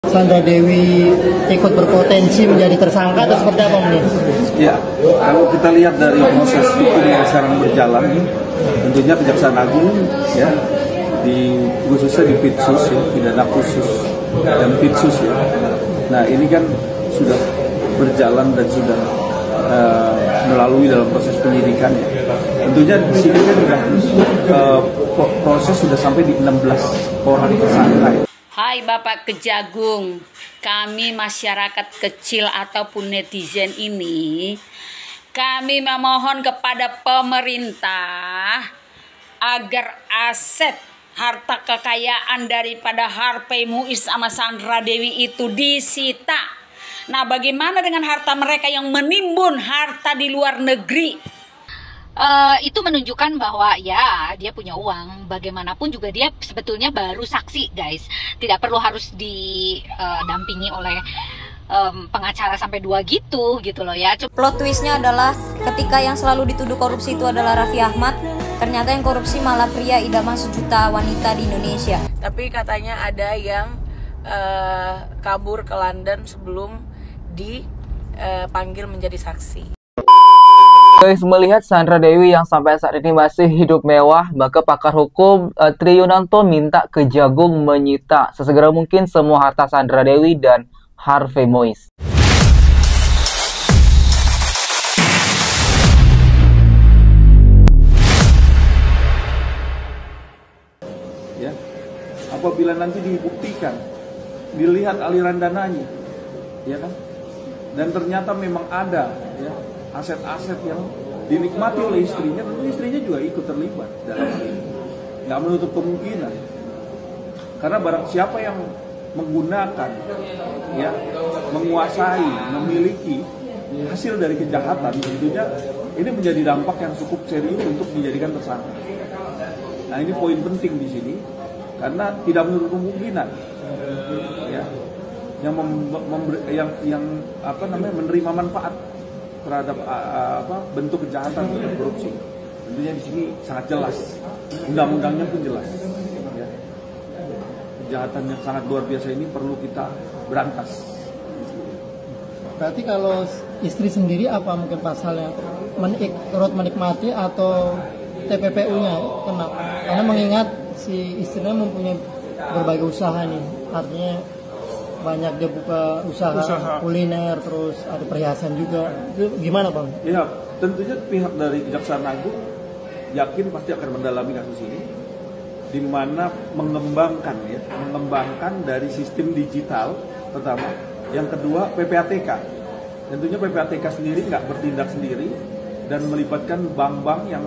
Sandra Dewi ikut berpotensi menjadi tersangka atau seperti apa mungkin? Ya, kalau kita lihat dari proses hukum yang sekarang berjalan, tentunya Kejaksaan Agung ya khususnya di Pitsus ya, pidana khusus dan Pitsus ya. Nah ini kan sudah berjalan dan sudah melalui dalam proses penyidikan ya. Tentunya di sini kan proses sudah sampai di 16 orang tersangka ya. Hai Bapak Kejagung, kami masyarakat kecil ataupun netizen ini, kami memohon kepada pemerintah agar aset harta kekayaan daripada Harvey Muiz sama Sandra Dewi itu disita. Nah, bagaimana dengan harta mereka yang menimbun harta di luar negeri? Itu menunjukkan bahwa ya dia punya uang. Bagaimanapun juga dia sebetulnya baru saksi, guys. Tidak perlu harus didampingi oleh pengacara sampai 2 gitu loh ya. Plot twistnya adalah ketika yang selalu dituduh korupsi itu adalah Raffi Ahmad, ternyata yang korupsi malah pria idaman sejuta wanita di Indonesia. Tapi katanya ada yang kabur ke London sebelum dipanggil menjadi saksi. Guys, melihat Sandra Dewi yang sampai saat ini masih hidup mewah, maka pakar hukum Tri Yunanto minta Kejagung menyita sesegera mungkin semua harta Sandra Dewi dan Harvey Muiz. Ya, apabila nanti dibuktikan, dilihat aliran dananya, ya kan, dan ternyata memang ada, ya, aset-aset yang dinikmati oleh istrinya, tentu istrinya juga ikut terlibat dalam hal ini. Nggak menutup kemungkinan, karena barang siapa yang menggunakan, ya, menguasai, memiliki hasil dari kejahatan, tentunya ini menjadi dampak yang cukup serius untuk dijadikan tersangka. Nah ini poin penting di sini, karena tidak menutup kemungkinan, ya, yang menerima manfaat terhadap bentuk kejahatan dan korupsi. Tentunya di sini sangat jelas, undang-undangnya pun jelas. Ya. Kejahatan yang sangat luar biasa ini perlu kita berantas. Berarti kalau istri sendiri apa mungkin pasalnya? Turut menikmati atau TPPU-nya kena? Karena mengingat si istrinya mempunyai berbagai usaha nih, artinya banyak dia buka usaha kuliner, terus ada perhiasan juga. Itu gimana Bang? Ya, tentunya pihak dari Kejaksaan Agung yakin pasti akan mendalami kasus ini, di mana mengembangkan dari sistem digital pertama, yang kedua PPATK. Tentunya PPATK sendiri nggak bertindak sendiri dan melibatkan bank-bank yang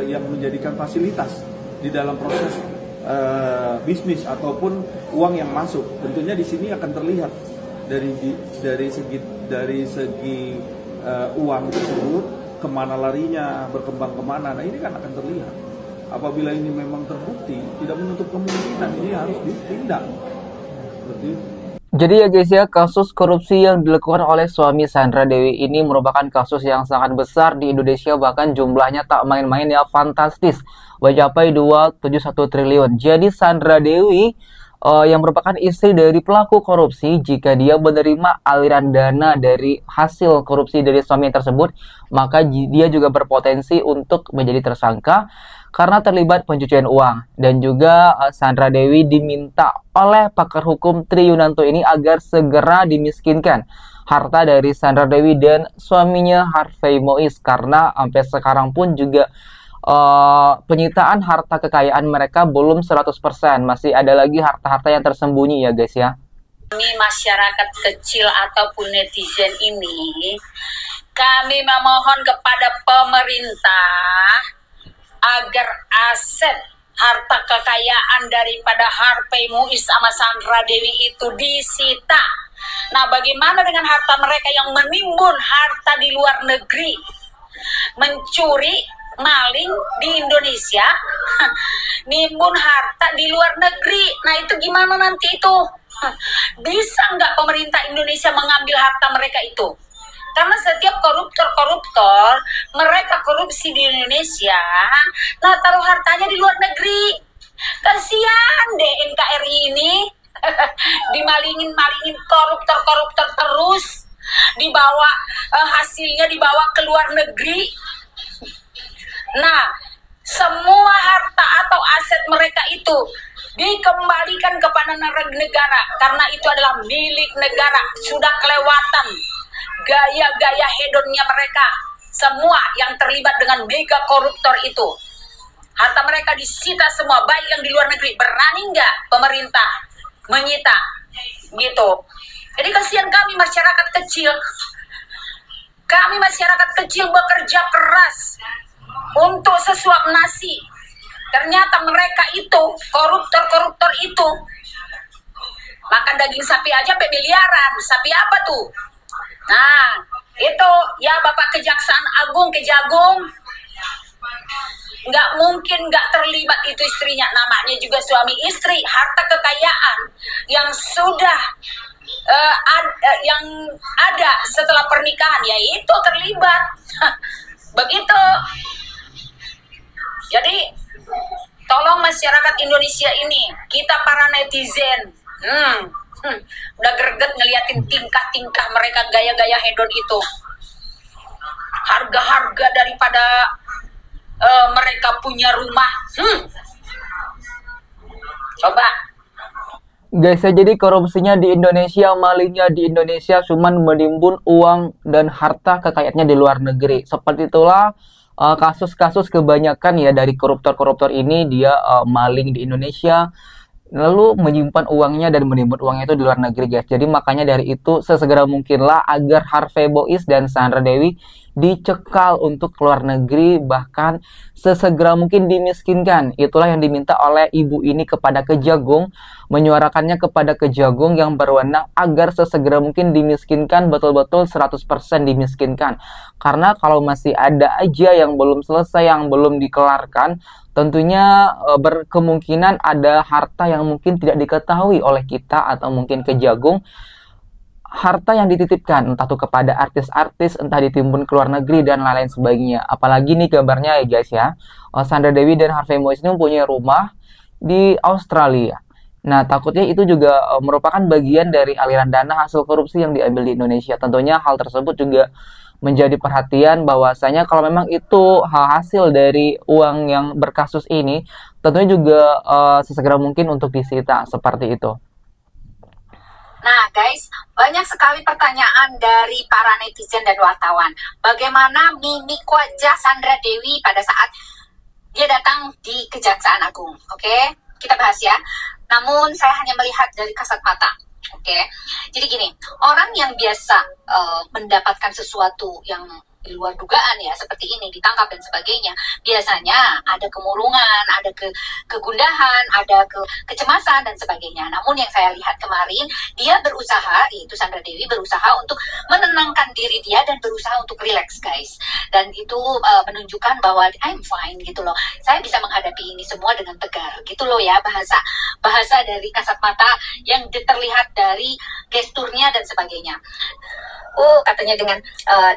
yang menjadikan fasilitas di dalam proses bisnis ataupun uang yang masuk. Tentunya di sini akan terlihat dari segi uang tersebut kemana larinya, berkembang kemana. Nah ini kan akan terlihat. Apabila ini memang terbukti, tidak menutup kemungkinan ini harus ditindak. Seperti itu. Jadi ya guys ya, kasus korupsi yang dilakukan oleh suami Sandra Dewi ini merupakan kasus yang sangat besar di Indonesia, bahkan jumlahnya tak main-main ya, fantastis, mencapai 271 triliun. Jadi Sandra Dewi yang merupakan istri dari pelaku korupsi, jika dia menerima aliran dana dari hasil korupsi dari suami tersebut, maka dia juga berpotensi untuk menjadi tersangka karena terlibat pencucian uang. Dan juga Sandra Dewi diminta oleh pakar hukum Tri Yunanto ini agar segera dimiskinkan harta dari Sandra Dewi dan suaminya Harvey Muiz, karena sampai sekarang pun juga penyitaan harta kekayaan mereka belum 100%, masih ada lagi harta-harta yang tersembunyi ya guys ya. Kami masyarakat kecil ataupun netizen ini, kami memohon kepada pemerintah agar aset harta kekayaan daripada Harvey Muiz sama Sandra Dewi itu disita. Nah, bagaimana dengan harta mereka yang menimbun harta di luar negeri, mencuri, maling di Indonesia, nimbun harta di luar negeri? Nah, itu gimana nanti itu? Bisa nggak pemerintah Indonesia mengambil harta mereka itu? Karena setiap koruptor mereka korupsi di Indonesia, nah taruh hartanya di luar negeri. Kasihan deh NKRI ini. dimalingin koruptor terus, dibawa hasilnya dibawa ke luar negeri. Nah, semua harta atau aset mereka itu dikembalikan kepada negara karena itu adalah milik negara. Sudah kelewatan gaya-gaya hedonnya mereka. Semua yang terlibat dengan mega koruptor itu, harta mereka disita semua, baik yang di luar negeri. Berani nggak pemerintah menyita gitu? Jadi kasihan kami masyarakat kecil. Kami masyarakat kecil bekerja keras untuk sesuap nasi. Ternyata mereka itu, koruptor itu, makan daging sapi aja sampai miliaran. Sapi apa tuh? Nah, itu ya Bapak Kejaksaan Agung, Kejagung, nggak mungkin nggak terlibat itu istrinya. Namanya juga suami istri. Harta kekayaan yang sudah yang ada setelah pernikahan, ya itu terlibat. Begitu. Jadi tolong masyarakat Indonesia ini, kita para netizen, udah greget ngeliatin tingkah-tingkah mereka, gaya-gaya hedon itu. Harga-harga daripada mereka punya rumah. Coba. Guys, jadi korupsinya di Indonesia, malingnya di Indonesia, cuman menimbun uang dan harta kekayaannya di luar negeri. Seperti itulah kasus-kasus kebanyakan ya dari koruptor-koruptor ini, dia maling di Indonesia, lalu menyimpan uangnya dan menimbun uangnya itu di luar negeri, guys. Jadi makanya dari itu sesegera mungkinlah agar Harvey Boiz dan Sandra Dewi dicekal untuk keluar negeri, bahkan sesegera mungkin dimiskinkan. Itulah yang diminta oleh ibu ini kepada Kejagung, menyuarakannya kepada Kejagung yang berwenang agar sesegera mungkin dimiskinkan, betul-betul 100% dimiskinkan. Karena kalau masih ada aja yang belum selesai, yang belum dikelarkan, tentunya berkemungkinan ada harta yang mungkin tidak diketahui oleh kita atau mungkin Kejagung, harta yang dititipkan entah itu kepada artis-artis, entah ditimbun ke luar negeri dan lain-lain sebagainya. Apalagi nih kabarnya ya guys ya, Sandra Dewi dan Harvey Boiz ini mempunyai rumah di Australia. Nah, takutnya itu juga merupakan bagian dari aliran dana hasil korupsi yang diambil di Indonesia. Tentunya hal tersebut juga menjadi perhatian bahwasanya kalau memang itu hasil dari uang yang berkasus ini, tentunya juga sesegera mungkin untuk disita seperti itu. Nah guys, banyak sekali pertanyaan dari para netizen dan wartawan. Bagaimana mimik wajah Sandra Dewi pada saat dia datang di Kejaksaan Agung? Oke, kita bahas ya. Namun saya hanya melihat dari kasat mata. Oke, jadi gini, orang yang biasa mendapatkan sesuatu yang di luar dugaan ya, seperti ini, ditangkap dan sebagainya, biasanya ada kemurungan, ada kegundahan, ada kecemasan dan sebagainya. Namun yang saya lihat kemarin, dia berusaha, yaitu Sandra Dewi berusaha untuk menenangkan diri dia dan berusaha untuk relax guys. Dan itu menunjukkan bahwa I'm fine gitu loh. Saya bisa menghadapi ini semua dengan tegar gitu loh ya, bahasa dari kasat mata yang terlihat dari gesturnya dan sebagainya. Katanya dengan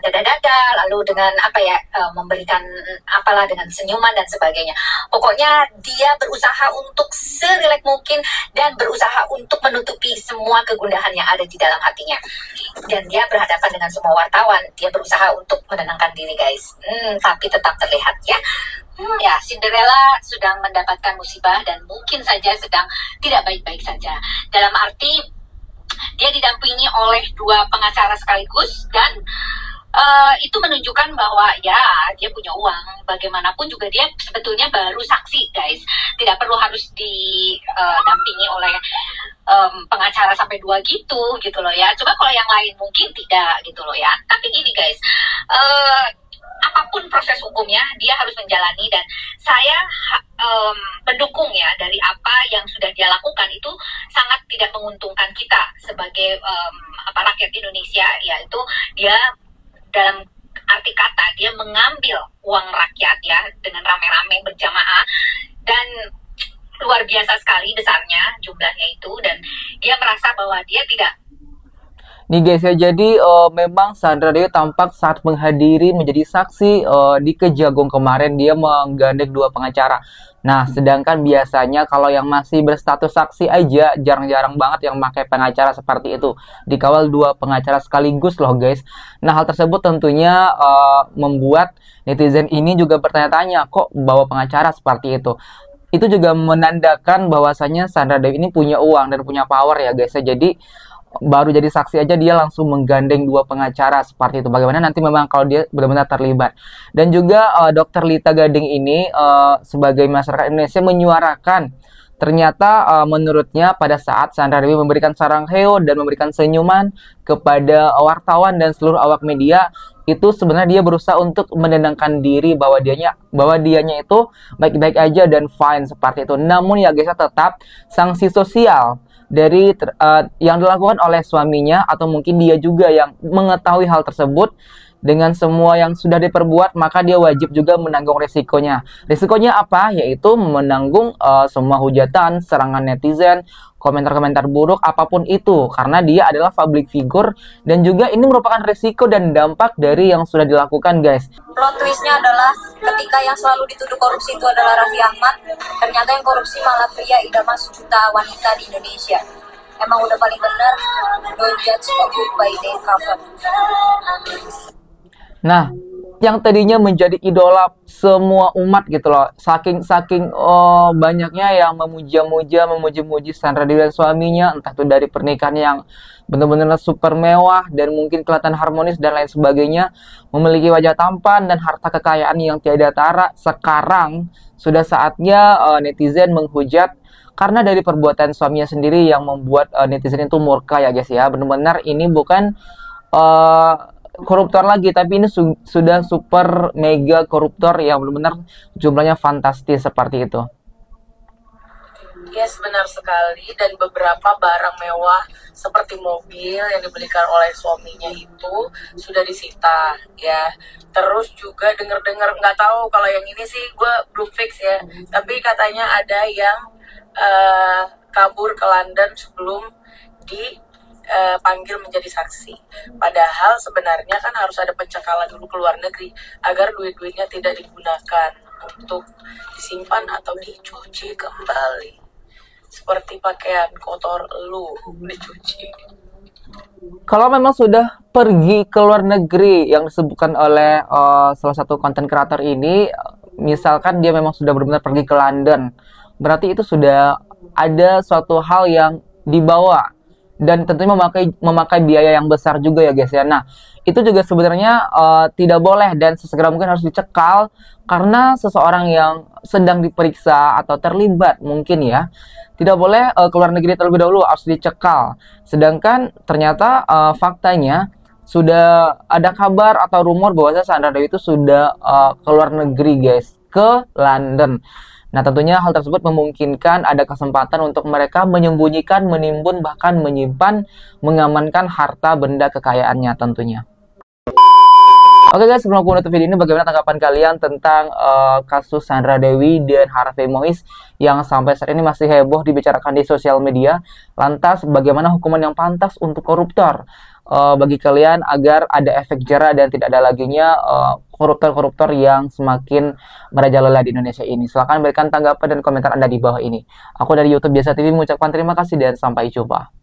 dada-dada, lalu dengan apa ya, memberikan apalah dengan senyuman dan sebagainya. Pokoknya dia berusaha untuk serileks mungkin dan berusaha untuk menutupi semua kegundahan yang ada di dalam hatinya. Dan dia berhadapan dengan semua wartawan, dia berusaha untuk menenangkan diri guys. Tapi tetap terlihat ya. Ya, Cinderella sedang mendapatkan musibah dan mungkin saja sedang tidak baik-baik saja. Dalam arti dia didampingi oleh 2 pengacara sekaligus dan itu menunjukkan bahwa ya dia punya uang. Bagaimanapun juga dia sebetulnya baru saksi guys, tidak perlu harus didampingi oleh pengacara sampai 2 gitu loh ya. Coba kalau yang lain mungkin tidak gitu loh ya. Tapi gini guys, apapun proses hukumnya dia harus menjalani dan saya mendukung ya dari apa yang sudah dia lakukan. Itu sangat tidak menguntungkan kita sebagai rakyat Indonesia, yaitu dia dalam arti kata dia mengambil uang rakyat ya dengan rame-rame berjamaah dan luar biasa sekali besarnya jumlahnya itu, dan dia merasa bahwa dia tidak. Nih guys ya, jadi memang Sandra Dewi tampak saat menghadiri menjadi saksi di Kejagung kemarin dia menggandeng 2 pengacara. Nah, sedangkan biasanya kalau yang masih berstatus saksi aja jarang-jarang banget yang pakai pengacara seperti itu. Dikawal 2 pengacara sekaligus loh guys. Nah, hal tersebut tentunya membuat netizen ini juga bertanya-tanya, kok bawa pengacara seperti itu. Itu juga menandakan bahwasanya Sandra Dewi ini punya uang dan punya power ya guys ya. Jadi baru jadi saksi aja dia langsung menggandeng 2 pengacara seperti itu. Bagaimana nanti memang kalau dia benar-benar terlibat. Dan juga Dr. Lita Gading ini sebagai masyarakat Indonesia menyuarakan ternyata menurutnya pada saat Sandra Dewi memberikan sarang heo dan memberikan senyuman kepada wartawan dan seluruh awak media, itu sebenarnya dia berusaha untuk menenangkan diri bahwa dianya itu baik-baik aja dan fine seperti itu. Namun ya guys, tetap sanksi sosial dari yang dilakukan oleh suaminya atau mungkin dia juga yang mengetahui hal tersebut dengan semua yang sudah diperbuat, maka dia wajib juga menanggung resikonya. Resikonya apa? Yaitu menanggung semua hujatan, serangan netizen, komentar-komentar buruk, apapun itu, karena dia adalah public figure dan juga ini merupakan resiko dan dampak dari yang sudah dilakukan guys. Plot twistnya adalah ketika yang selalu dituduh korupsi itu adalah Raffi Ahmad, ternyata yang korupsi malah pria idaman sejuta wanita di Indonesia. Emang udah paling bener, don't judge a book by their cover. Nah, yang tadinya menjadi idola semua umat gitu loh, saking banyaknya yang memuji-muji Sandra Dewi dan suaminya, entah itu dari pernikahan yang benar-benar super mewah dan mungkin kelihatan harmonis dan lain sebagainya, memiliki wajah tampan dan harta kekayaan yang tiada tara. Sekarang sudah saatnya netizen menghujat karena dari perbuatan suaminya sendiri yang membuat netizen itu murka ya guys ya. Benar-benar ini bukan koruptor lagi, tapi ini sudah super mega koruptor yang benar-benar jumlahnya fantastis seperti itu. Yes, benar sekali. Dan beberapa barang mewah seperti mobil yang dibelikan oleh suaminya itu sudah disita ya. Terus juga dengar-dengar, nggak tahu kalau yang ini sih gue belum fix ya, tapi katanya ada yang kabur ke London sebelum dipanggil menjadi saksi. Padahal sebenarnya kan harus ada pencekalan dulu ke luar negeri agar duit-duitnya tidak digunakan untuk disimpan atau dicuci kembali. Seperti pakaian kotor lu dicuci. Kalau memang sudah pergi ke luar negeri yang disebutkan oleh salah satu konten kreator ini, misalkan dia memang sudah benar-benar pergi ke London, berarti itu sudah ada suatu hal yang dibawa dan tentunya memakai biaya yang besar juga ya guys ya. Nah, itu juga sebenarnya tidak boleh dan sesegera mungkin harus dicekal karena seseorang yang sedang diperiksa atau terlibat mungkin ya, tidak boleh keluar negeri terlebih dahulu, harus dicekal. Sedangkan ternyata faktanya sudah ada kabar atau rumor bahwa Sandra Dewi itu sudah keluar negeri guys, ke London. Nah, tentunya hal tersebut memungkinkan ada kesempatan untuk mereka menyembunyikan, menimbun, bahkan menyimpan, mengamankan harta benda kekayaannya tentunya. Oke guys, sebelum aku menutup video ini, bagaimana tanggapan kalian tentang kasus Sandra Dewi dan Harvey Mois yang sampai saat ini masih heboh dibicarakan di sosial media? Lantas, bagaimana hukuman yang pantas untuk koruptor? Bagi kalian agar ada efek jera dan tidak ada laginya koruptor-koruptor yang semakin merajalela di Indonesia ini. Silahkan berikan tanggapan dan komentar Anda di bawah ini. Aku dari YouTube Biasa TV mengucapkan terima kasih dan sampai jumpa.